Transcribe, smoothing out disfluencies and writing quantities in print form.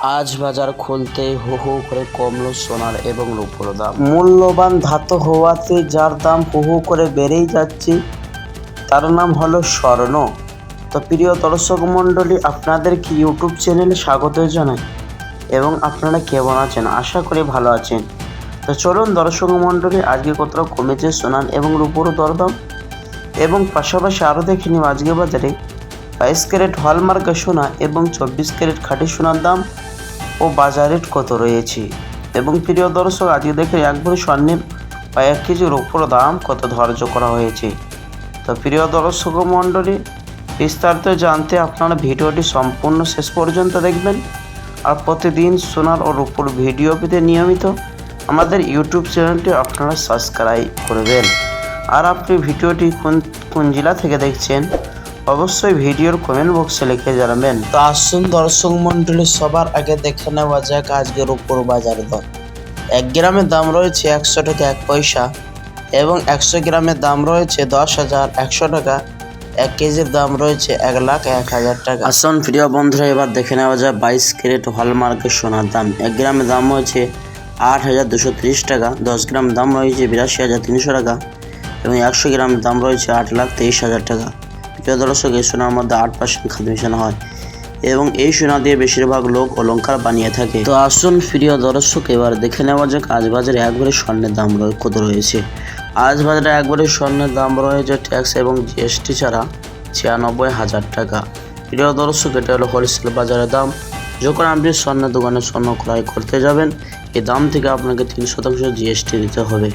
আজ বাজার খুলতেই হু হু করে কমলো সোনার এবং রূপোর দাম। মূল্যবান ধাতু হওয়াতে যার দাম হু হু করে বেড়েই যাচ্ছে তার নাম হলো স্বর্ণ। তো প্রিয় দর্শক মণ্ডলী, আপনাদেরকে ইউটিউব চ্যানেলে স্বাগত জানাই এবং আপনারা কেমন আছেন? আশা করি ভালো আছেন। তো চলুন দর্শক মণ্ডলী, আজকে কতটা কমেছে সোনার এবং রূপোর দরদাম এবং পাশাপাশি আরও দেখে নিব আজকে বাজারে 22 ক্যারেট হলমার্কের সোনা এবং 24 ক্যারেট খাঁটি সোনার দাম ও বাজার রেট কত রয়েছে। এবং প্রিয় দর্শক, আজকে দেখে এক ভরি স্বর্ণের বা 1 কেজি রূপোর দাম কত ধার্য করা হয়েছে। তো প্রিয় দর্শক মণ্ডলী, বিস্তারিত জানতে আপনারা ভিডিওটি সম্পূর্ণ শেষ পর্যন্ত দেখবেন। আর প্রতিদিন সোনার ও রূপোর ভিডিও পেতে নিয়মিত আমাদের ইউটিউব চ্যানেলটি আপনারা সাবস্ক্রাইব করবেন। আর আপনি ভিডিওটি কোন জেলা থেকে দেখছেন অবশ্যই ভিডিওর কমেন্ট বক্সে লিখে জানাবেন। তো আসুন দর্শক মণ্ডলী, সবার আগে দেখে নেওয়া যাক আজকের রূপোর বাজার দর। 1 গ্রামের দাম রয়েছে 100 টাকা 1 পয়সা এবং 100 গ্রামের দাম রয়েছে 10,100 টাকা। 1 কেজির দাম রয়েছে 1,01,000 টাকা। আসুন প্রিয় বন্ধুরা, এবার দেখে নেওয়া যায় 22 ক্যারেট হলমার্কের সোনার দাম। 1 গ্রামের দাম রয়েছে 8,230 টাকা, 10 গ্রাম দাম রয়েছে 82,300 টাকা এবং 100 গ্রামের দাম রয়েছে 8,23,000 টাকা। প্রিয় দর্শক, এই সোনার মধ্যে 8% খাদ্য মেশানো হয় এবং এই সোনা দিয়ে বেশিরভাগ লোক অলংকার বানিয়ে থাকে। তো আসুন প্রিয় দর্শক, এবার দেখে নেওয়া যাক আজ বাজারে এক ভরি স্বর্ণের দাম কত রয়েছে। আজ বাজারে এক ভরি স্বর্ণের দাম রয়েছে ট্যাক্স এবং জিএসটি ছাড়া 96,000 টাকা। প্রিয় দর্শক, এটা হলো হোলসেল বাজারের দাম। যখন আপনি স্বর্ণের দোকানে স্বর্ণ ক্রয় করতে যাবেন, এই দাম থেকে আপনাকে 3% জিএসটি দিতে হবে।